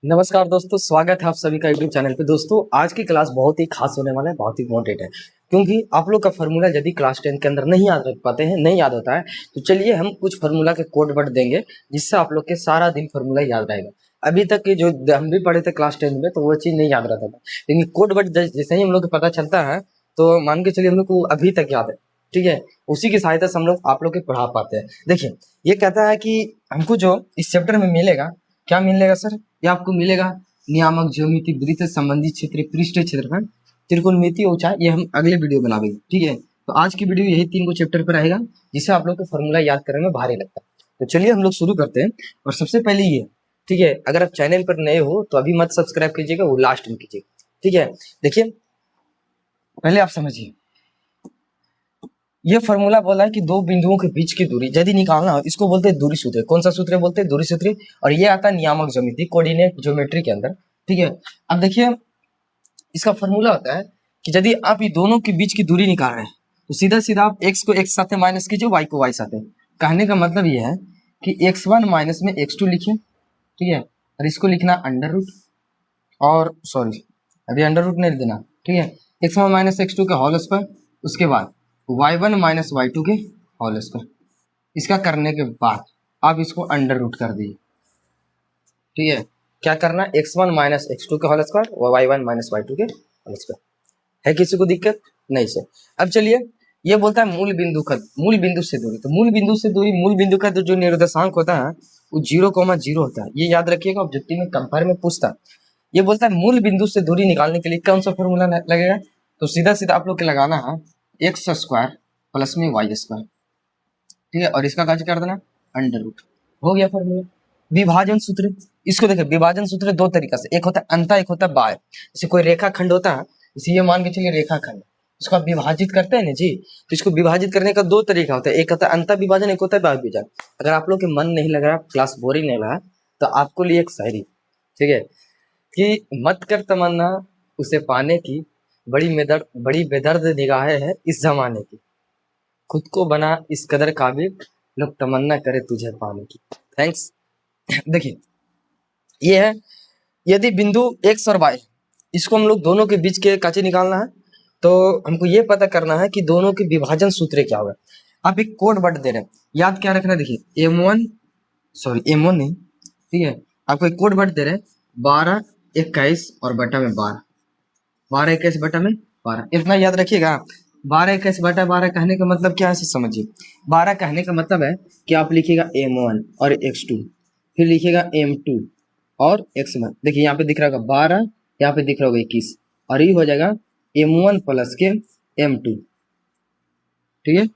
नमस्कार दोस्तों, स्वागत है आप सभी का यूट्यूब चैनल पे। दोस्तों आज की क्लास बहुत ही खास होने वाला है, बहुत ही इम्पोर्टेंट है, क्योंकि आप लोग का फार्मूला यदि क्लास 10 के अंदर नहीं याद रख पाते हैं, नहीं याद होता है, तो चलिए हम कुछ फार्मूला के कोड वर्ड देंगे जिससे आप लोग के सारा दिन फार्मूला याद रहेगा। अभी तक के जो हम भी पढ़े थे क्लास 10 में, तो वो चीज़ नहीं याद रहता था, लेकिन कोड वर्ड जैसे ही हम लोग को पता चलता है तो मान के चलिए हम लोग को अभी तक याद है। ठीक है, उसी की सहायता से हम लोग आप लोग के पढ़ा पाते हैं। देखिए, ये कहता है कि हमको जो इस चैप्टर में मिलेगा, क्या मिलेगा सर? ये आपको मिलेगा नियामक, ज्योमिति, वृत्त, संबंधी क्षेत्र, पृष्ठ क्षेत्रफल, त्रिकोणमिति, ऊंचाई। ये हम अगले वीडियो में लाएंगे। ठीक है, तो आज की वीडियो यही 3 को चैप्टर पर रहेगा, जिससे आप लोग को फॉर्मूला याद करने में भारी लगता है। तो चलिए हम लोग शुरू करते हैं। और सबसे पहले ये, ठीक है, अगर आप चैनल पर नए हो तो अभी मत सब्सक्राइब कीजिएगा, वो लास्ट में कीजिएगा। ठीक है, देखिए पहले आप समझिए, ये फॉर्मूला बोला है कि दो बिंदुओं के बीच की दूरी यदि निकालना हो, इसको बोलते हैं दूरी सूत्र। कौन सा सूत्र बोलते हैं? दूरी सूत्र। और ये आता है नियामक ज्योमिति, कोऑर्डिनेट ज्योमेट्री के अंदर। ठीक है, अब देखिए इसका फॉर्मूला होता है कि यदि आप ये दोनों के बीच की दूरी निकाल रहे हैं तो सीधा सीधा आप x को x साथे माइनस कीजिए, y को y साथे। कहने का मतलब ये है कि x1 माइनस में x2 लिखिए। ठीक है, और इसको लिखना अंडर रूट, और सॉरी अभी अंडर रूट नहीं देना। ठीक है, x1 माइनस x2 के होल स्क्वायर, उसके बाद y1 माइनस y2 के होल स्क्वायर। इसका करने के बाद आप इसको अंडर रूट कर दीजिए। ठीक है, क्या करना? x1 माइनस x2 के होल स्क्वायर और y1 माइनस y2 के होल स्क्वायर। है किसी को दिक्कत? नहीं सर। अब चलिए, ये बोलता है मूल बिंदु से दूरी। तो मूल बिंदु से दूरी, मूल बिंदु का जो निर्देशांक होता है वो 0,0 होता है। ये याद रखिएगा, ऑब्जेक्टिव में कंपेयर में पूछता है। ये बोलता है मूल बिंदु से दूरी निकालने के लिए कौन सा फॉर्मूला लगेगा? तो सीधा सीधा आप लोग के लगाना है एक्स स्क्वायर प्लस में वाई स्क्वायर। ठीक है, और इसका काज कर देना अंडर रूट। हो गया फॉर्मूला। विभाजन सूत्र, इसको देखिए, विभाजन सूत्र दो तरीका से, एक होता है अंतः, एक होता है बाह्य। जैसे कोई रेखा खंड होता है, इसे ये मान के चलिए रेखा खंड, इसको आप विभाजित करते हैं ना जी, तो इसको विभाजित करने का दो तरीका होता है, एक होता है अंतः विभाजन, एक होता है बाह्य विभाजन। अगर आप लोग के मन नहीं लग रहा, क्लास बोरिंग नहीं लगा, तो आपको लिए एक शायरी, ठीक है, कि मत कर तमन्ना उसे पाने की, बड़ी बेदर्द निगाहें है इस जमाने की, खुद को बना इस कदर काबिल, लोग तमन्ना करे तुझे पाने की। थैंक्स। देखिए ये है, यदि बिंदु एक्स और वाई, इसको हम लोग दोनों के बीच के काचे निकालना है, तो हमको ये पता करना है कि दोनों के विभाजन सूत्र क्या होगा। आप एक कोड वर्ड दे रहे हैं, याद क्या रखना है? देखिए M1 नहीं, ठीक है, आपको एक कोड वर्ड दे रहे हैं 12, 21 और बटा में 12, 12, 21 बटा में 12, इतना याद रखिएगा। 12, 21 बटा 12 कहने का मतलब क्या है समझिए। 12 कहने का मतलब है कि आप लिखिएगा M1 और x2, फिर लिखिएगा M2 और x1। देखिए यहाँ पे दिख रहा होगा 12, यहाँ पे दिख रहा होगा 21, और ये हो जाएगा M1 प्लस के M2। ठीक है,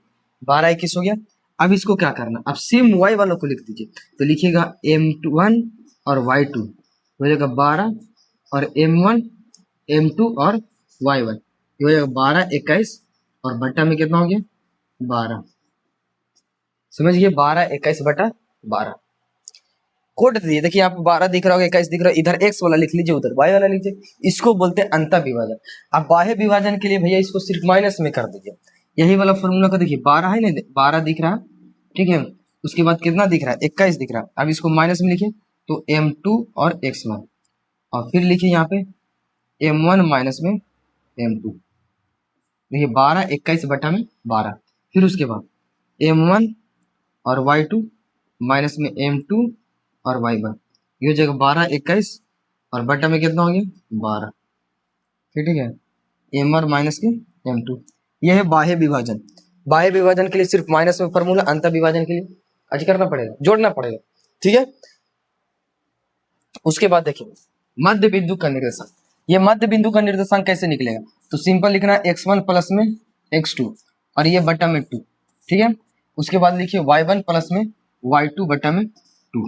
12, 21 हो गया। अब इसको क्या करना, अब सेम y वालों को लिख दीजिए, तो लिखिएगा M1 और y2 हो जाएगा 12, और M1, M2 और y1 ये हो जाएगा 12, 21 और बट्टा में कितना हो गया 12। समझ गए, 12, 21 बटा 12। कोड दिए, देखिए यहाँ पे 12 दिख रहा होगा, 21 दिख रहा है, इधर x वाला लिख लीजिए, उधर y वाला लिख लीजिए। इसको बोलते हैं अंतः विभाजन। अब बाह्य विभाजन के लिए भैया इसको सिर्फ माइनस में कर दीजिए। यही वाला फॉर्मूला का देखिए, 12 है ना, 12 दिख रहा है, ठीक है, उसके बाद कितना दिख रहा है 21 दिख रहा है। अब इसको माइनस में लिखिए तो M2 और x1, और फिर लिखिए यहाँ पे M1 माइनस में M2। देखिए 12, 21 बटा में 12, फिर उसके बाद M1 और y2 माइनस में M2 और y1, ये हो जाएगा 12, 21 और बटा में कितना हो गया 12। ठीक है, M1 माइनस के M2, ये है बाह्य विभाजन। बाह्य विभाजन के लिए सिर्फ माइनस में फॉर्मूला, अंतः विभाजन के लिए आज करना पड़ेगा, जोड़ना पड़ेगा। ठीक है, उसके बाद देखिए मध्य बिंदु का निर्देशांक। ये मध्य बिंदु का निर्देशांक कैसे निकलेगा? तो सिंपल लिखना x1 प्लस में x2 और ये बटा में 2। ठीक है, उसके बाद लिखिए y1 प्लस में y2 बटा में 2।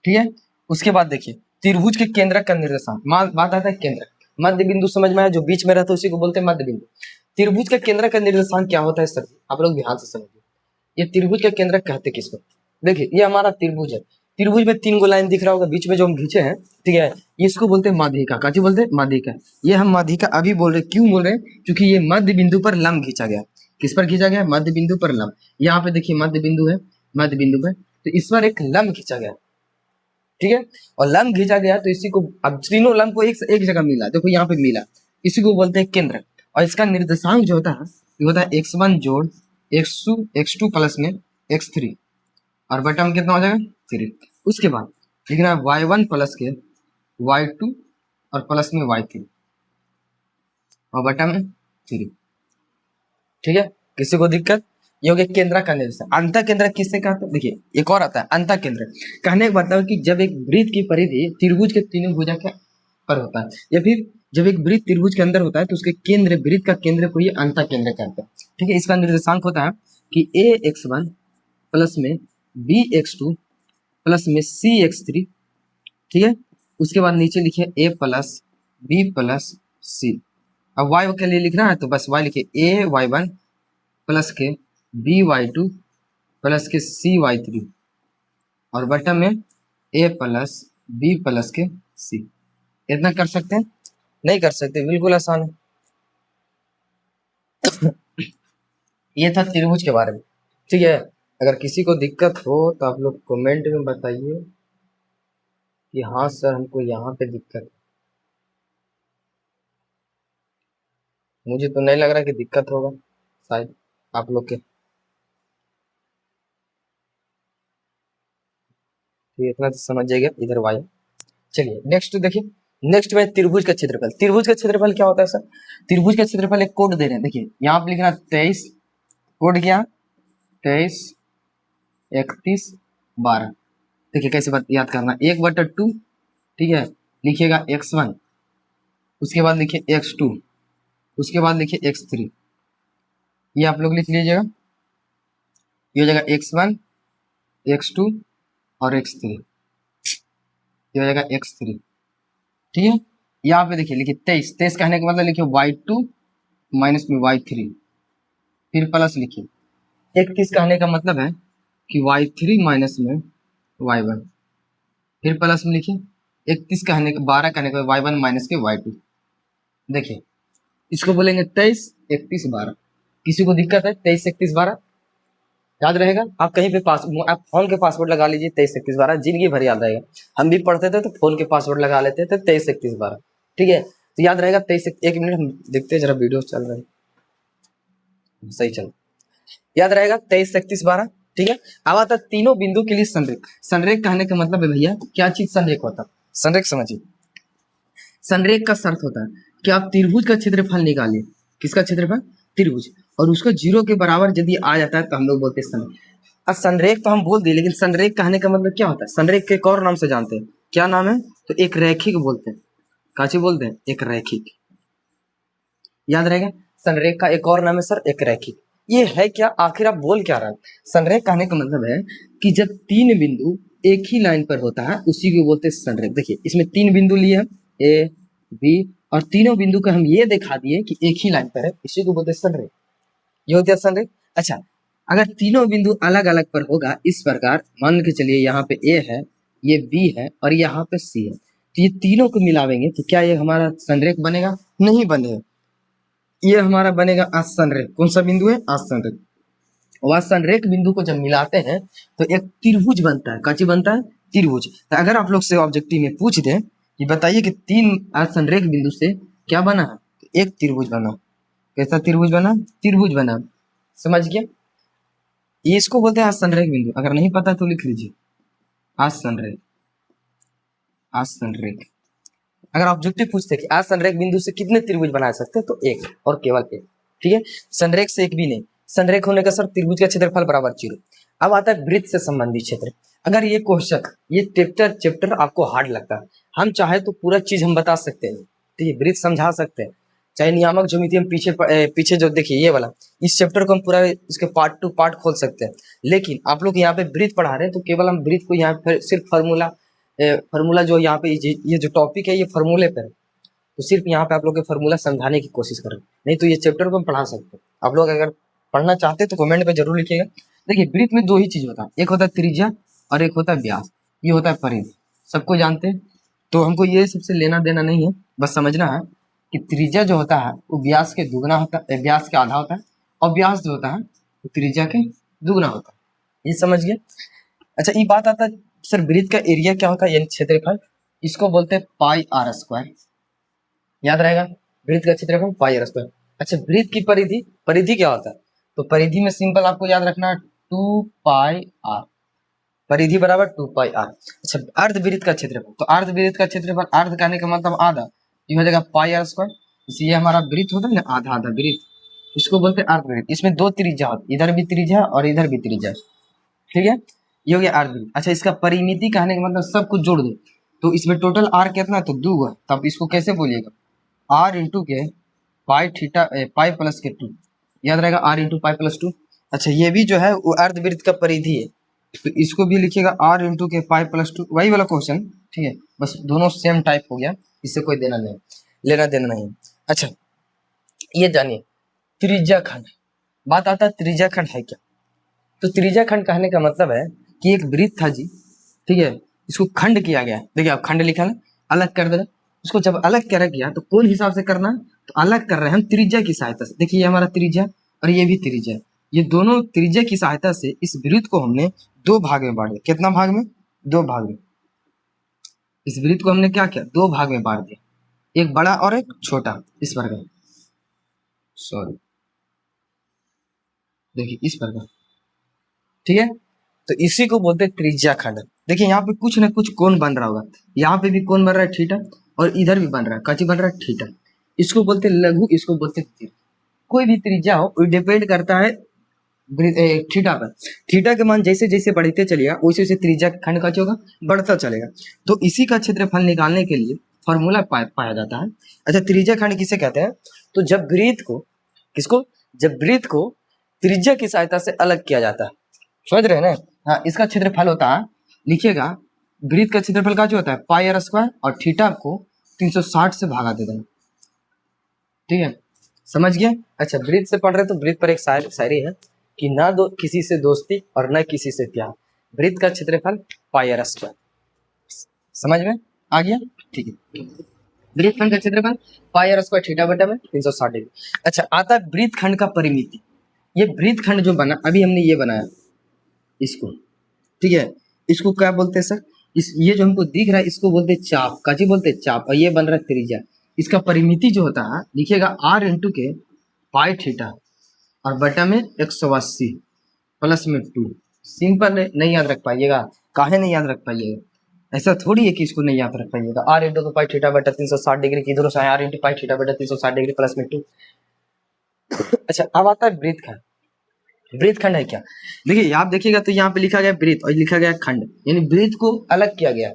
ठीक है, उसके बाद देखिए त्रिभुज के केंद्रक का निर्देशांक। बात आता है केंद्रक, मध्य बिंदु समझ में आया, जो बीच में रहता है उसी को बोलते हैं मध्य बिंदु। त्रिभुज का केंद्रक का निर्देशांक क्या होता है सर? आप लोग ध्यान से समझिए, ये त्रिभुज का केंद्रक कहते किसको? देखिए ये हमारा त्रिभुज है, त्रिभुज में 3 गो लाइन दिख रहा होगा, बीच में जो हम खींचे हैं, ठीक है, इसको बोलते हैं माध्यिका। काची बोलते हैं? माध्यिका। ये हम माध्यिका अभी बोल रहे, क्यों बोल रहे हैं? क्योंकि ये मध्य बिंदु पर लंब खींचा गया। किस पर खींचा गया? मध्य बिंदु पर लंब। यहाँ पे देखिए मध्य बिंदु है, मध्य बिंदु पे, तो इस पर एक लंब खींचा गया। ठीक है। और लंब खींचा गया तो इसी को, अब तीनों लंब को एक जगह मिला, देखो यहाँ पे मिला, इसी को बोलते हैं केंद्र। और इसका निर्देशांक जो होता है ये होता है x1 जोड़ x2 प्लस में x3, और बटा में कितना हो जाएगा 3। उसके बाद लिखना है y1 प्लस के y2 और प्लस में y3 और बटा में 3। ठीक है, किसी को दिक्कत? ये हो गया केंद्र का निर्देशांक। अंतः केंद्र किससे कहते हैं? देखिए एक और आता है अंतः केंद्र। कहने का मतलब कि जब एक वृत्त की परिधि त्रिभुज के तीनों भुजा के पर होता है, या फिर जब एक वृत्त त्रिभुज के अंदर होता है तो उसके केंद्र, वृत्त का केंद्र को ये अंतः केंद्र कहते हैं। ठीक है, इसका निर्देशांक होता है कि ax1 प्लस में bx2 प्लस में cx3। ठीक है, उसके बाद नीचे लिखिए a plus b plus c। अब y के लिए लिखना है तो बस y लिखिए ay1 प्लस के by2 प्लस के cy3 और बटन में a प्लस b प्लस के c। इतना कर सकते हैं? नहीं कर सकते, बिल्कुल आसान है। ये था त्रिभुज के बारे में। ठीक है, अगर किसी को दिक्कत हो तो आप लोग कमेंट में बताइए कि हाँ सर हमको यहाँ पे दिक्कत है। मुझे तो नहीं लग रहा कि दिक्कत होगा, शायद आप लोग के। तो इतना तो समझ जाइएगा इधर वाया। चलिए नेक्स्ट देखिए, नेक्स्ट में त्रिभुज का क्षेत्रफल। त्रिभुज का क्षेत्रफल क्या होता है सर? त्रिभुज का क्षेत्रफल एक कोड दे रहे हैं, देखिए यहाँ पे लिखना 23, कोड क्या 23 31 12। देखिए कैसे बात याद करना, 1/2, ठीक है, लिखिएगा x1, उसके बाद लिखिए x2, उसके बाद लिखिए x3। ये आप लोग लिख लीजिएगा, ये हो जाएगा x1 x2 और x3, ये हो जाएगा x3। ठीक है, यहाँ पे देखिए लिखिए 23, 23 कहने का मतलब लिखिए y2 माइनस में y3, फिर प्लस लिखिए। 31 कहने का मतलब है कि y3 माइनस में y1, फिर प्लस में लिखिए। 31 कहने का 12 कहने का y1 माइनस के y2। देखिए इसको बोलेंगे 23 31 12। किसी को दिक्कत है? 23 31 12 याद रहेगा। आप कहीं पे आप फोन के पासवर्ड लगा लीजिए 23 31 12, जिंदगी भर याद रहेगा। हम भी पढ़ते थे तो फोन के पासवर्ड लगा लेते थे 23 31 12। ठीक है, तो याद रहेगा 23। एक मिनट हम देखते हैं जरा, वीडियो चल रहा है, सही चल, याद रहेगा 23 31 12। ठीक है, अब आता है तीनों बिंदु के लिए संरेख। संरेख कहने का मतलब है भैया क्या चीज संरेख होता है? संरेख समझिए, संरेख का शर्त होता है कि आप त्रिभुज का क्षेत्रफल निकालिए। किसका क्षेत्रफल? त्रिभुज, और उसका 0 के बराबर यदि आ जाता है तो हम लोग बोलते हैं संरेख। अब संरेख तो हम बोल दिए, लेकिन संरेख कहने का मतलब क्या होता है? संरेख के एक और नाम से जानते हैं, क्या नाम है? तो एक रैखिक बोलते हैं। काची बोलते हैं? एक रैखिक। याद रहेगा, संरेख का एक और नाम है सर एक रैखिक। ये है क्या, आखिर आप बोल क्या रहा है? संरेख कहने का मतलब है कि जब तीन बिंदु एक ही लाइन पर होता है उसी को बोलते हैं संरेख। देखिए इसमें 3 बिंदु लिए हम, ए बी, और तीनों बिंदु को हम ये दिखा दिए कि एक ही लाइन पर है, इसी को बोलते हैं संरेख। ये होता है संरेख। अच्छा, अगर तीनों बिंदु अलग अलग पर होगा इस प्रकार, मान के चलिए यहाँ पे ए है, ये बी है और यहाँ पे सी है, तो ये तीनों को मिलावेंगे तो क्या ये हमारा संरेख बनेगा? नहीं बनेगा। ये हमारा बनेगा असंरेख। कौन सा बिंदु है? असंरेख। और असंरेख बिंदु को जब मिलाते हैं तो एक त्रिभुज बनता है। काची बनता है? त्रिभुज। तो अगर आप लोग से ऑब्जेक्टिव में पूछ दे कि बताइए कि 3 असंरेख बिंदु से क्या बना है, तो एक त्रिभुज बना। कैसा त्रिभुज बना? त्रिभुज बना। समझ गया? ये इसको बोलते हैं असंरेख बिंदु। अगर नहीं पता तो लिख लीजिए असंरेख। असंरेख, अगर ऑब्जेक्टिव पूछते कि असंरेख बिंदु से कितने त्रिभुज बना सकते हैं, तो एक और केवल एक। ठीक है, संरेख से एक भी नहीं। संरेख होने का सर त्रिभुज का क्षेत्रफल बराबर 0। अब आता है वृत्त से संबंधित क्षेत्र। अगर ये क्वेश्चन, ये चैप्टर आपको हार्ड लगता है, हम चाहे तो पूरा चीज हम बता सकते हैं। ठीक है, वृत्त समझा सकते हैं, चाहे नियामक ज्यामिति हम पीछे जो देखिए ये वाला, इस चैप्टर को हम पूरा इसके पार्ट टू पार्ट खोल सकते हैं। लेकिन आप लोग यहाँ पे वृत्त पढ़ा रहे हैं तो केवल हम वृत्त को यहाँ पे सिर्फ फार्मूला जो यहाँ पे ये जो टॉपिक है ये फार्मूले पे है, तो सिर्फ यहाँ पे आप लोग के फार्मूला समझाने की कोशिश करें। नहीं तो ये चैप्टर को हम पढ़ा सकते हैं। आप लोग अगर पढ़ना चाहते हैं तो कमेंट पे जरूर लिखिएगा। देखिए वृत्त में 2 ही चीज होता है, एक होता है त्रिज्या और एक होता है व्यास। ये होता है परिधि, सबको जानते हैं, तो हमको ये सबसे लेना देना नहीं है। बस समझना है कि त्रिज्या जो होता है वो व्यास के दुगना होता है, व्यास के आधा होता है, और व्यास जो होता है वो त्रिज्या के दुगना होता है। ये समझ गए? अच्छा, ये बात आता है सर वृत्त का एरिया क्या होता है, यानी क्षेत्रफल, इसको बोलते हैं पाई आर स्क्वायर, याद रहेगा, वृत्त का क्षेत्रफल पाई आर स्क्वायर। अच्छा वृत्त की परिधि, परिधि क्या होता है, तो परिधि में सिंपल आपको याद रखना 2 पाई आर, परिधि बराबर 2 पाई आर। अच्छा अर्धवृत्त का क्षेत्रफल, तो अर्धवृत्त का क्षेत्रफल, अर्ध कहने का मतलब आधा, ये हो जाएगा पाई आर स्क्वायर, इसलिए हमारा वृत्त होता है ना आधा आधा वृत्त, इसको बोलते हैं अर्धवृत्त। इसमें दो त्रिज्या होती, इधर भी त्रिज्या और इधर भी त्रिज्या, ठीक है, ये हो गया अर्धवृत्त। अच्छा इसका परिमिति कहने का मतलब सब कुछ जोड़ दो, तो इसमें टोटल आर कितना है, तो 2 है, तब इसको कैसे बोलिएगा, आर इंटू के पाई थीटा पाई प्लस के 2, याद रहेगा आर इंटू पाई प्लस 2। अच्छा ये भी जो है वो अर्धवृत्त का परिधि है, तो इसको भी लिखिएगा आर इंटू के पाई प्लस 2, वही वाला क्वेश्चन, ठीक है, बस दोनों सेम टाइप हो गया, इससे कोई देना नहीं, लेना देना नहीं। अच्छा ये जानिए त्रिज्या खंड, बात आता है त्रिज्या खंड है क्या, तो त्रिज्या खंड कहने का मतलब है कि एक वृत्त था जी, ठीक है, इसको खंड किया गया, देखिए आप खंड लिखा है, अलग कर देना, उसको जब अलग कर गया तो कौन हिसाब से करना, तो अलग कर रहे हैं हम त्रिज्या की सहायता से, देखिए ये हमारा त्रिज्या और ये भी त्रिज्या, ये दोनों त्रिज्या की सहायता से इस वृत्त को हमने दो भाग में बांट दिया, कितना भाग में, दो भाग में, इस वृत्त को हमने क्या किया, दो भाग में बांट दिया, एक बड़ा और एक छोटा, इस प्रकार, सॉरी देखिए इस प्रकार, ठीक है, तो इसी को बोलते हैं त्रिज्या खंड। देखिए यहाँ पे कुछ ना कुछ कोण बन रहा होगा, यहाँ पे भी कोण बन रहा है थीटा, और इधर भी बन रहा है, काची बन रहा है थीटा, इसको बोलते हैं लघु, इसको बोलते हैं दीर्घ। कोई भी त्रिज्या हो वो डिपेंड करता है थीटा पर, थीटा के मान जैसे जैसे बढ़ते चलेगा वैसे वैसे त्रिज्या खंड का होगा बढ़ता चलेगा, तो इसी का क्षेत्रफल निकालने के लिए फॉर्मूला पाया जाता है। अच्छा त्रिज्या खंड किसे कहते हैं, तो जब वृत्त को, किसको, जब वृत्त को त्रिज्या की सहायता से अलग किया जाता है, समझ रहे हैं ना, हाँ इसका क्षेत्रफल होता है, लिखिएगा वृत्त का क्षेत्रफल का जो होता है पाई आर स्क्वायर, और थीटा को 360 से भागा दे देना, ठीक है, समझ गए। अच्छा वृत्त से पढ़ रहे तो वृत्त पर एक शायरी है कि ना दो किसी से दोस्ती और न किसी से प्यार, वृत्त का क्षेत्रफल पाई आर स्क्वायर, समझ में आ गया, ठीक है, वृत्त खंड का क्षेत्रफल पाई आर स्क्वायर थीटा बटा में 360 डिग्री। अच्छा आता है वृत्त खंड का परिमिति, ये वृत्त खंड जो बना अभी हमने ये बनाया इसको, ठीक है, इसको क्या बोलते हैं सर, इस ये जो हमको दिख रहा है इसको बोलते हैं चाप, काची बोलते हैं चाप, और ये बन रहा है त्रिज्या, इसका परिमिति जो होता है लिखिएगा आर इंटू के पाई थीटा और बटा में 180 प्लस में 2, सिंपल है, नहीं याद रख पाइएगा, काहे नहीं याद रख पाइएगा, ऐसा थोड़ी है कि इसको नहीं याद रख पाइएगा, आर इंटू के पाई थीटा बटा 360 डिग्री, किधरों से आर इंटू पाई थीटा बटा 360 डिग्री प्लस में 2। अच्छा अब आता है वृत्त खंड, वृत्त खंड है क्या, देखिए आप देखिएगा तो यहाँ पे लिखा गया वृत्त और लिखा गया खंड, यानी वृत्त को अलग किया गया,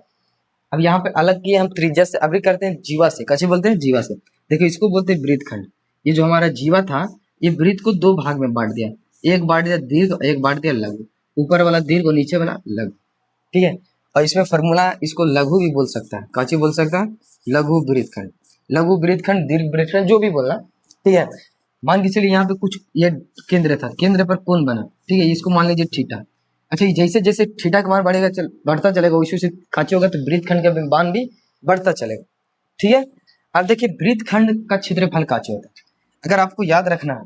अब यहाँ पे अलग किए हम त्रिज्या से, अभी करते हैं जीवा से, कैसे बोलते हैं जीवा से, देखिए इसको बोलते हैं वृत्त खंड, ये जो हमारा जीवा था ये वृत्त को दो भाग में बांट दिया, एक बांट दिया दीर्घ, एक बांट दिया लघु, ऊपर वाला दीर्घ और नीचे वाला लघु, ठीक है, और इसमें फॉर्मूला इसको लघु भी बोल सकता है, काची बोल सकता है, लघु वृत्त खंड, लघु वृत्त खंड, दीर्घ वृत्त खंड, जो भी बोलना, ठीक है। मान के चलिए यहाँ पे कुछ ये केंद्र था, केंद्र पर कोण बना, ठीक है, इसको मान लीजिए थीटा, अच्छा जैसे जैसे थीटा का मान बढ़ेगा बढ़ता चलेगा वैसे वैसे काचे होगा, तो वृत्त खंड का मान भी बढ़ता चलेगा, ठीक है। अब देखिए वृत्त खंड का क्षेत्रफल काचे होता है, अगर आपको याद रखना है,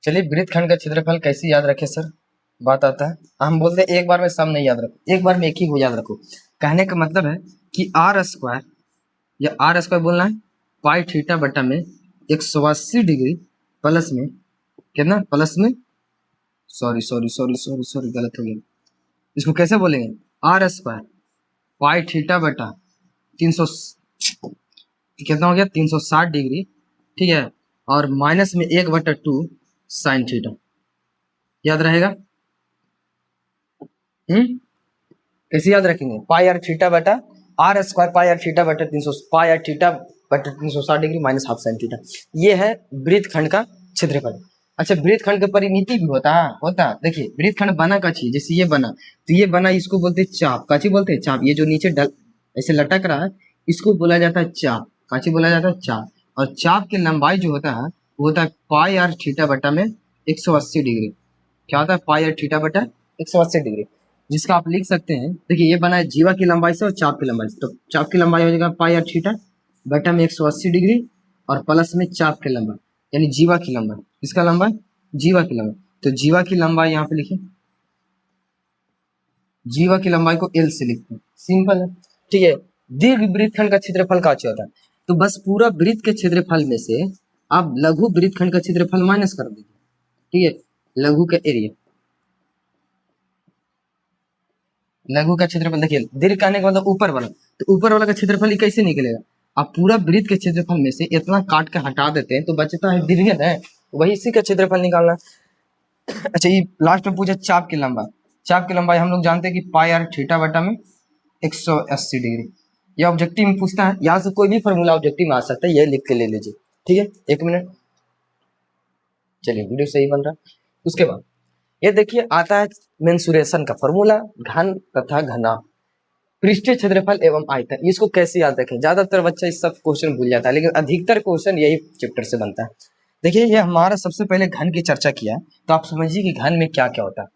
चलिए वृत्त खंड का क्षेत्रफल कैसे याद रखे सर, बात आता है, हम बोलते हैं एक बार में सब नहीं याद रखो, एक बार में एक ही हो याद रखो, कहने का मतलब है कि आर स्क्वायर, या आर स्क्वायर बोलना है पाई थीटा बटा में 180 डिग्री प्लस में कितना, प्लस में sorry sorry sorry sorry sorry गलत हो गया, इसको कैसे बोलेंगे, आर स्क्वायर पाई थीटा बटा 300 कितना हो गया 360 डिग्री, ठीक है, और माइनस में 1/2 साइन थीटा, याद रहेगा, कैसे याद रखेंगे, पाई आर थीटा बटा r square pi r theta बटा 300 पाई आर थीटा बटा 360 degree minus half sine theta, ये है वृत्त खंड का क्षेत्रफल। अच्छा वृत्त खंड का परिमिति भी होता है, देखिए वृत्त खंड बना का चीज, जैसे ये बना, तो ये बना इसको बोलते हैं चाप, काची बोलते हैं चाप, ये जो नीचे डल ऐसे लटक रहा है इसको बोला जाता है चाप, काची बोला जाता है चाप, और चाप की लंबाई जो होता है वो होता है पाई आर थीटा बटा में 180 डिग्री, क्या होता है पाई आर थीटा बटा 180 डिग्री, जिसका आप लिख सकते हैं, देखिए ये बना है जीवा की लंबाई से और चाप की लंबाई से, तो चाप की लंबाई हो जाएगा पाई आर थीटा बटा में 180 डिग्री, और प्लस में चाप की लंबाई यानी जीवा की लंबाई, इसका लंबाई जीवा की लंबाई, तो जीवा की लंबाई यहाँ पे लिखिए, जीवा की लंबाई को एल से लिखते हैं, सिंपल है। ठीक है, दीर्घ वृत्तखंड का क्षेत्रफल का होता है, तो बस पूरा वृत्त के क्षेत्रफल में से आप लघु वृत्तखंड का क्षेत्रफल माइनस कर दीजिए। ठीक है, लघु का एरिया, लघु का क्षेत्रफल देखिए, दीर्घ कहने का मतलब ऊपर वाला, तो ऊपर वाला का क्षेत्रफल कैसे निकलेगा, आप पूरा वृत्त के क्षेत्रफल में से इतना काट के हटा देते हैं तो बचता है दीर्घ है, वही इसी का क्षेत्रफल निकालना। अच्छा, ये लास्ट में पूछा चाप की लंबाई, चाप की लंबाई हम लोग जानते हैं कि पाई आर थीटा बटा में 180 डिग्री, ये ऑब्जेक्टिव में पूछता है, यहाँ से कोई भी फॉर्मूला ऑब्जेक्टिव में आ सकता है, ये लिख के ले लीजिए। ठीक है, एक मिनट, चलिए वीडियो सही बन रहा है। उसके बाद ये देखिए आता है मेंसुरेशन का फॉर्मूला, घन तथा घना, पृष्ठीय क्षेत्रफल एवं आयतन, इसको कैसे याद रखें, ज्यादातर बच्चा इस सब क्वेश्चन भूल जाता है, लेकिन अधिकतर क्वेश्चन यही चैप्टर से बनता है। देखिए, ये हमारा सबसे पहले घन की चर्चा किया है, तो आप समझिए कि घन में क्या क्या होता है।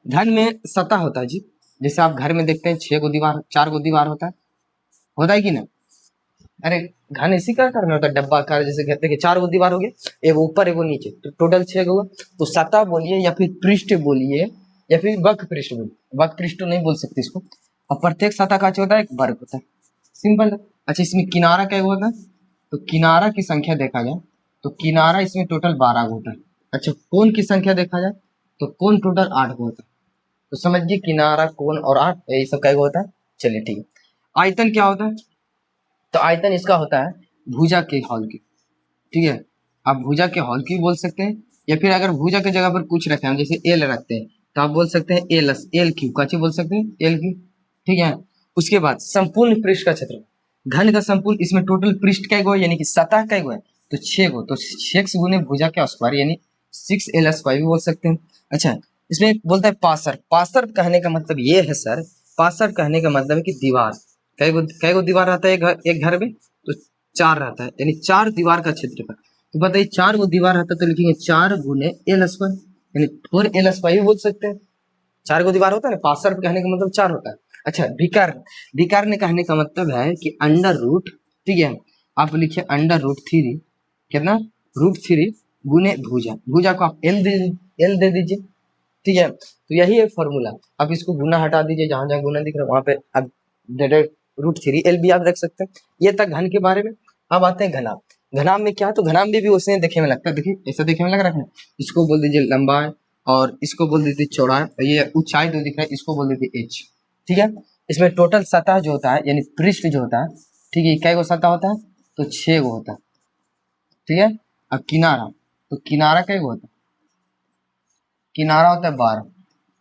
घन में सतह होता है जी, जैसे आप घर में देखते हैं 6 गो दीवार 4 गो दीवार होता है कि नहीं। अरे घन इसी का कारण होता है, डब्बा का, जैसे कहते हैं कि 4 गो दीवार हो गए, एगो ऊपर एगो नीचे, तो टोटल 6 गो। तो सतह बोलिए या फिर पृष्ठ बोलिए या फिर वक्र पृष्ठ बोलिए, वक्र पृष्ठ नहीं बोल सकते इसको, और प्रत्येक सतह का होता है एक वर्ग होता है, सिंपल है। अच्छा, इसमें किनारा क्या होता है, तो किनारा की संख्या देखा जाए तो किनारा इसमें टोटल 12 गो होता है। अच्छा, कोण की संख्या देखा जाए तो कोण टोटल 8 गो होता है, तो समझिए किनारा कोण और 8 यही सब क्या होता है। चलिए ठीक है, आयतन क्या होता है, तो आयतन इसका होता है भुजा के हॉल की। ठीक है, आप भुजा के हॉल की बोल सकते हैं, या फिर अगर भुजा की जगह पर कुछ रखे हैं जैसे एल रखते हैं तो आप बोल सकते हैं एल क्यू का बोल सकते हैं, एल क्यू। ठीक है, उसके बाद संपूर्ण पृष्ठ का क्षेत्र, घन का संपूर्ण, इसमें टोटल पृष्ठ क्या गो यानी कि सतह क्या गो है, तो 6 गो, तो 6 गुने भुजा के स्क्वायर यानी 6l स्क्वायर भी बोल सकते हैं। अच्छा, इसमें बोलता है पार्श्व, पार्श्व कहने का मतलब ये है सर, पार्श्व कहने का मतलब है कि दीवार, कई गो दीवार रहता है एक घर में, तो 4 रहता है, यानी 4 दीवार का क्षेत्रफल। तो बताइए 4 गो दीवार रहता है तो लिखेंगे 4 गुने एल स्क्वायर, यानी 4l स्क्वायर भी बोल सकते हैं। 4 गो दीवार होता है ना, पार्श्व कहने का मतलब 4 होता है। अच्छा, विकर्ण, विकर्ण कहने का मतलब है कि अंडर रूट, ठीक है, आप लिखिए अंडर रूट 3, कितना, √3 गुने भुजा, भुजा को आप एल दे दीजिए। ठीक है, तो यही है फॉर्मूला, आप इसको गुना हटा दीजिए, जहां जहां गुना दिख रहा है वहां पे आप डायरेक्ट √3l भी याद रख सकते हैं। ये तक घन के बारे में। अब आते हैं घनाभ, घनाभ में क्या, तो घनाभ में भी उसे देखने में लगता है, देखिए ऐसा देखने में लग रहा है, इसको बोल दीजिए लंबाई और इसको बोल दीजिए चौड़ाई, ये ऊंचाई जो दिख रहा है इसको बोल दीजिए h। ठीक है, इसमें टोटल सतह जो होता है यानी पृष्ठ जो होता है, ठीक है, कै गो सतह होता है, तो 6 गो होता है। ठीक है, अब किनारा, तो किनारा कै गो होता है, किनारा होता है 12।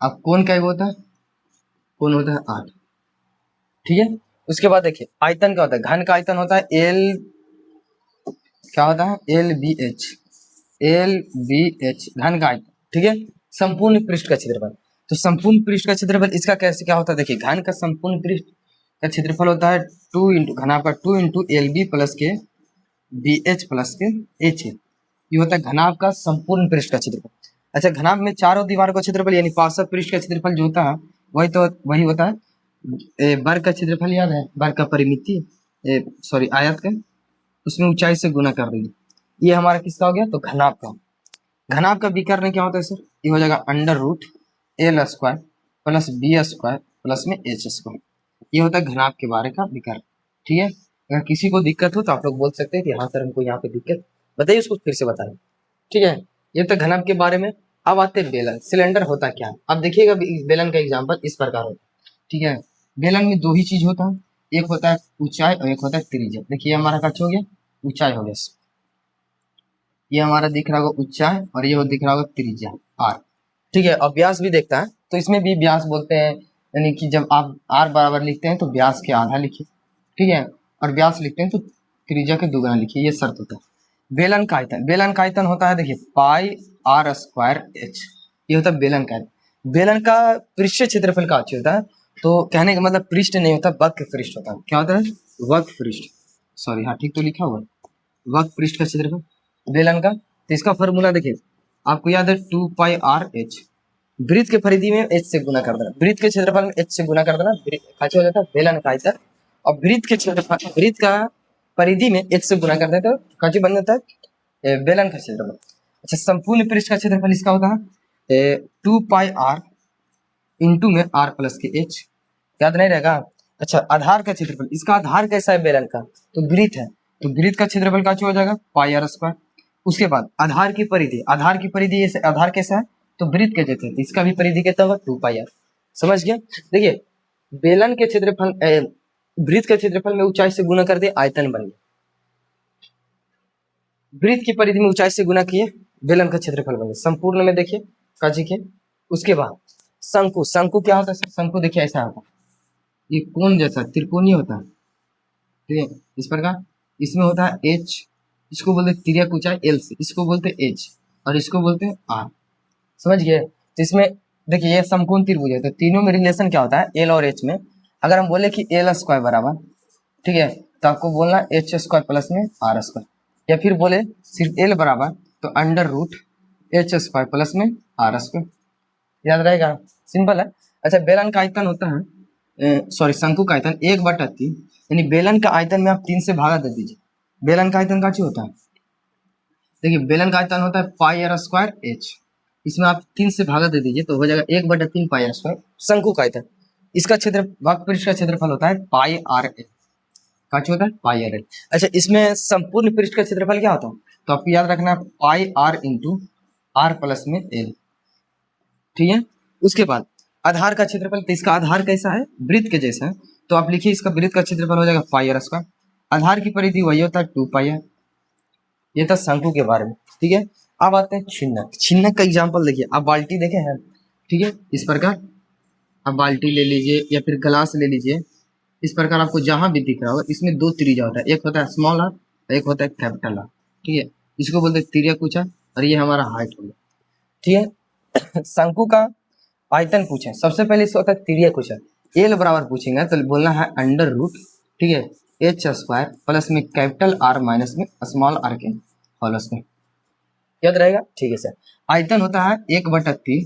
अब कोण कै गो होता है, कोण होता है 8। ठीक है, उसके बाद देखिए आयतन क्या होता है, घन का आयतन होता है एल, क्या होता है, एल बी एच घन का आयतन। ठीक है, संपूर्ण पृष्ठ का क्षेत्रफल, तो संपूर्ण पृष्ठ का क्षेत्रफल इसका कैसे क्या होता है, देखिए घन का संपूर्ण पृष्ठ का क्षेत्रफल होता है 2 इंटू घनाभ का 2 इंटू एल बी प्लस के बी एच प्लस के एच है, ये होता है घनाभ का संपूर्ण पृष्ठ का क्षेत्रफल। अच्छा, घनाभ में चारों दीवारों का क्षेत्रफल यानी पार्श्व पृष्ठ का क्षेत्रफल जो होता है वही होता है वर्ग का क्षेत्रफल, याद है वर्ग का परिमिति, सॉरी आयत का, उसमें ऊंचाई से गुना कर दीजिए। ये हमारा किसका हो गया, तो घनाभ का। घनाभ का विकर्ण क्या होता है सर, ये हो जाएगा under root l square plus b square plus में एच स्क्वायर, ये होता है घनाभ के बारे का विकर्ण। ठीक है, अगर किसी को दिक्कत हो तो आप लोग बोल सकते हैं कि हाँ सर हमको यहाँ पे दिक्कत, बताइए उसको फिर से बताएं। ठीक है, ये तो घनाभ के बारे में। अब आते हैं बेलन, सिलेंडर होता क्या है, अब देखिएगा बेलन का एग्जाम्पल इस प्रकार होता है। ठीक है, बेलन में 2 ही चीज होता है, एक होता है ऊंचाई और एक होता है त्रिज्या। देखिए हमारा कच हो गया, ऊंचाई हो गया, ये हमारा दिख रहा होगा ऊंचाई और ये दिख रहा होगा त्रिज्या आर। ठीक है, और व्यास भी देखता है, तो इसमें भी व्यास बोलते हैं, यानी कि जब आप आर बराबर लिखते हैं तो व्यास के आधा लिखिए। ठीक है, और व्यास लिखते हैं तो त्रिज्या के दुगना लिखिए, ये शर्त होता है। बेलन का आयतन, बेलन का आयतन होता है देखिए पाई आर स्क्वायर एच, ये होता है बेलन का आयतन। बेलन का पृष्ठ क्षेत्रफल का होता है, तो कहने का मतलब पृष्ठ नहीं होता, वक्र पृष्ठ होता है। क्या होता है, वक्र पृष्ठ, सॉरी हाँ ठीक तो लिखा हुआ, वक्र पृष्ठ का क्षेत्रफल बेलन का। तो इसका फॉर्मूला देखिए, आपको याद है 2πr/h, वृत्त के परिधि में h से गुना कर देना, वृत्त के क्षेत्रफल में h से गुना कर देना, हो जाता है बेलन का आयतन। और वृत्त के क्षेत्रफल, वृत्त का परिधि में h से गुना करते हैं तो काची बन जाता है बेलन का क्षेत्रफल। अच्छा संपूर्ण पृष्ठ का क्षेत्रफल इसका होता है 2 पाई r इंटू में r प्लस के h, याद नहीं रहेगा। अच्छा आधार का क्षेत्रफल, इसका आधार कैसा है बेलन का, तो वृत्त है, तो वृत्त का क्षेत्रफल का हो जाएगा पाई r स्क्वायर। उसके बाद आधार की परिधि, आधार की परिधि आधार कैसा है तो वृत्त के जैसे, इसका भी परिधि कितना होगा 2 पाई r। समझ गया। देखिए बेलन के क्षेत्रफल वृत्त के क्षेत्रफल में ऊंचाई से गुना कर दे आयतन बन गया, वृत्त की परिधि में ऊंचाई से गुना किए बेलन का क्षेत्रफल बन गया। संपूर्ण में देखिए काजी के। उसके बाद शंकु, शंकु क्या होता है, शंकु देखिए ऐसा होता है, ये कोण जैसा त्रिकोणीय होता है, ठीक है इस प्रकार। इसमें होता है h, इसको बोलते हैं तिर्यक ऊंचाई l से, इसको बोलते हैं h और इसको बोलते हैं r। समझ गए। तो इसमें देखिए ये समकोण त्रिभुज है, तो तीनों में रिलेशन क्या होता है l और h में। अगर हम बोले कि l स्क्वायर बराबर, ठीक है, तो आपको बोलना h स्क्वायर प्लस में r स्क्वायर, या फिर बोले सिर्फ l बराबर तो under root h square plus में r स्क्वायर, याद रहेगा, सिंपल है। अच्छा बेलन का आयतन होता है सॉरी शंकु का आयतन 1/3, यानी बेलन का आयतन में आप 3 से भागा दे दीजिए। बेलन का आयतन का क्या होता है, देखिए बेलन का आयतन होता है पाई r स्क्वायर h, इसमें आप 3 से भागा दे दीजिए तो हो जाएगा 1/3 पाई r स्क्वायर शंकु का आयतन। इसका क्षेत्र वक्र पृष्ठ का क्षेत्रफल होता है पाई r l, का होता है पाई r l। अच्छा इसमें संपूर्ण पृष्ठ का क्षेत्रफल क्या होता है, तो आपको याद रखना है पाई r इंटू r प्लस में l, ठीक है। उसके बाद आधार का क्षेत्रफल, तो इसका आधार कैसा है वृत्त के जैसा है, तो आप लिखिए इसका वृत्त का क्षेत्रफल हो जाएगा पाई r स्क्वायर। आधार की परिधि वही होता है 2 पाई r। ये था शंकु के बारे में, ठीक है। अब आते हैं छिन्नक। छिन्नक का एग्जांपल देखिए, आप बाल्टी देखे हैं, ठीक है, इस प्रकार आप बाल्टी ले लीजिए या फिर गिलास ले लीजिए, इस प्रकार आपको जहां भी दिख रहा होगा इसमें 2 त्रिज्या होता है, एक होता है स्मॉल आर, एक होता है कैपिटल आर, ठीक है, इसको बोलते हैं तिर्यक ऊंचाई और ये हमारा हाइट हो गया, ठीक है। शंकु का आयतन पूछे, सबसे पहले इसका होता है तिर्यक ऊंचाई, एल बराबर पूछेंगे तो बोलना है अंडर रूट, ठीक है, एच स्क्वायर प्लस में कैपिटल आर माइनस में स्मॉल आर के होल स्क्वायर, याद रहेगा, ठीक है सर। आयतन होता है 1/3,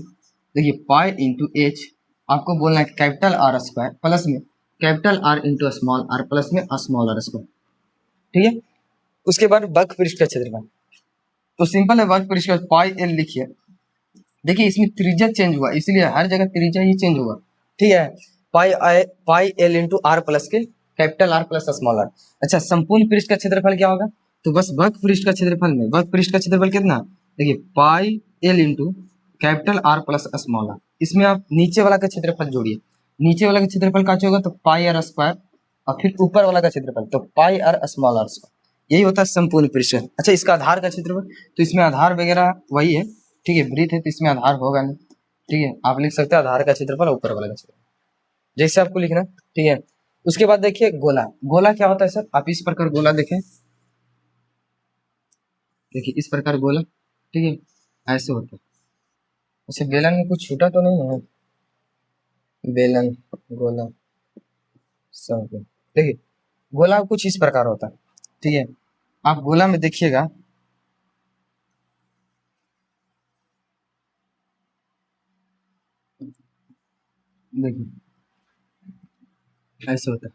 देखिए पाई इंटू एच, आपको बोलना है कैपिटल आर स्क्वायर प्लस में capital R into small r plus में स्मॉल आर स्क्वायर, ठीक है। उसके बाद वक्र पृष्ठ का क्षेत्रफल, तो सिंपल है वक्र पृष्ठ का पाई एल लिखिए। देखिए इसमें त्रिज्या चेंज हुआ, इसलिए हर जगह त्रिज्या ही चेंज होगा, ठीक है। Pi L into R plus के capital R plus small R. अच्छा संपूर्ण पृष्ठ का क्षेत्रफल क्या होगा, तो बस वक्र पृष्ठ का क्षेत्रफल में वक्र पृष्ठ का क्षेत्रफल कितना, देखिए pi L into capital R plus small r, इसमें आप नीचे वाला का क्षेत्रफल जोड़िए, नीचे वाला का क्षेत्रफल का होगा तो पाई आर स्क्वायर और फिर ऊपर वाला का क्षेत्रफल तो पाई आर स्मॉल आर स्क्वायर, यही होता है संपूर्ण पृष्ठ। अच्छा इसका आधार का क्षेत्रफल, तो इसमें आधार वगैरह वही है, ठीक है, वृत्त है तो इसमें आधार होगा नहीं, ठीक है, आप लिख सकते हैं आधार का क्षेत्रफल ऊपर वाला का क्षेत्रफल, जैसे आपको लिखना, ठीक है। उसके बाद देखिए गोला, गोला क्या होता है सर, आप इस प्रकार गोला देखें, देखिए इस प्रकार गोला, ठीक है, ऐसे होता है। अच्छा बेलन में कुछ छूटा तो नहीं है, बेलन गोला सब, देखिए गोला कुछ इस प्रकार होता है, ठीक है। आप गोला में देखिएगा, देखिए ऐसे होता है,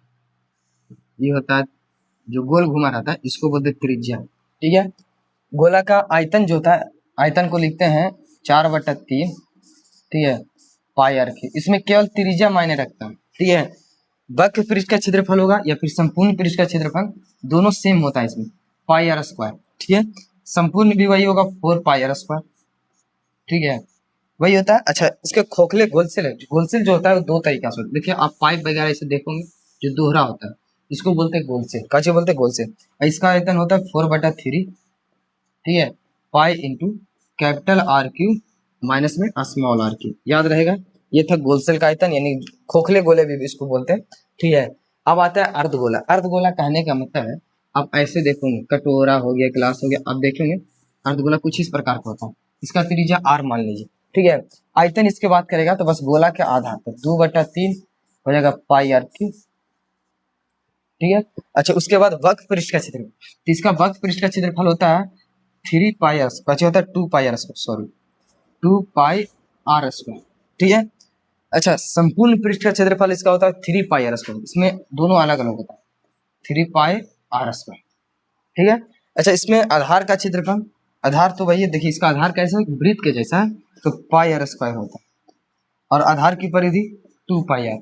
ये होता है जो गोल घुमा रहता है इसको बोलते हैं त्रिज्या, ठीक है। गोला का आयतन जो होता है, आयतन को लिखते हैं 4/3, ठीक है, पाई आर की, इसमें केवल त्रिज्या मायने रखता है, ठीक है। वक्र पृष्ठ का क्षेत्रफल होगा या फिर संपूर्ण पृष्ठ का क्षेत्रफल दोनों सेम होता है इसमें, पाई आर स्क्वायर, ठीक है। संपूर्ण भी वही होगा 4 पाई आर स्क्वायर, ठीक है, वही होता है। अच्छा इसके खोखले गोलसेल है, गोलसेल जो होता है वो 2 तरीका से, देखिए आप पाइप वगैरह इसे देखोगे जो दोहरा होता है इसको बोलते हैं गोलसेल, कैसे बोलते हैं गोलसेल। इसका आयतन होता है 4/3, ठीक है, pi into capital are Q minus में स्मॉल आर क्यू, याद रहेगा। ये था गोलसेल का आयतन, यानी खोखले गोले भी इसको बोलते हैं, ठीक है। अब आता है अर्धगोला। अर्धगोला कहने का मतलब है, आप ऐसे देखोगे कटोरा हो गया गिलास हो गया, आप देखेंगे अर्धगोला कुछ इस प्रकार का होता है, इसका त्रिज्या आर मान लीजिए, ठीक है। आयतन इसके बात करेगा तो बस गोला के आधार पर 2/3 हो जाएगा पाई आर क्यू, ठीक है। अच्छा उसके बाद वक्र पृष्ठ का क्षेत्रफल, तो इसका वक्र पृष्ठ का क्षेत्रफल होता है 3 पाई आर, बचे होता है 2 pi R square, sorry 2 pi R square, ठीक है। अच्छा संपूर्ण पृष्ठ का क्षेत्रफल इसका होता है 3 पाई आर स्क्वायर, इसमें दोनों अलग अलग होता है, 3 पाई आर स्क्वायर, ठीक है। अच्छा, इसमें आधार का क्षेत्रफल, आधार तो भैया देखिए इसका आधार कैसा है, वृत्त के जैसा है, तो पाई आर स्क्वायर होता है, और आधार की परिधि 2 पाई आर।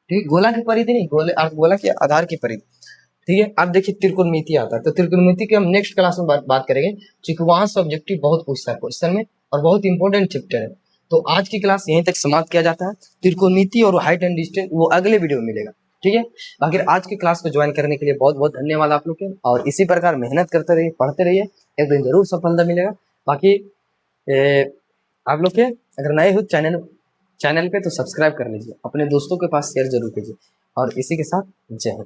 ठीक, गोला की परिधि नहीं, गोला के आधार की परिधि। ठीक है। अब देखिए त्रिकोणमिति आता है, तो त्रिकोणमिति की हम नेक्स्ट क्लास में बात करेंगे, क्योंकि वहां से ऑब्जेक्टिव बहुत पूछता है क्वेश्चन में, और बहुत इंपॉर्टेंट चैप्टर है। तो आज की क्लास यहीं तक समाप्त किया जाता है। त्रिकोणमिति और हाइट एंड डिस्टेंस वो अगले वीडियो में मिलेगा। ठीक है। बाकी आज की क्लास को ज्वाइन करने के लिए बहुत बहुत धन्यवाद आप लोग के, और इसी प्रकार मेहनत करते रहिए, पढ़ते रहिए, एक दिन जरूर सफलता मिलेगा। बाकी आप लोग के अगर नए हो चैनल पे तो सब्सक्राइब कर लीजिए, अपने दोस्तों के पास शेयर जरूर कीजिए, और इसी के साथ जय हिंद।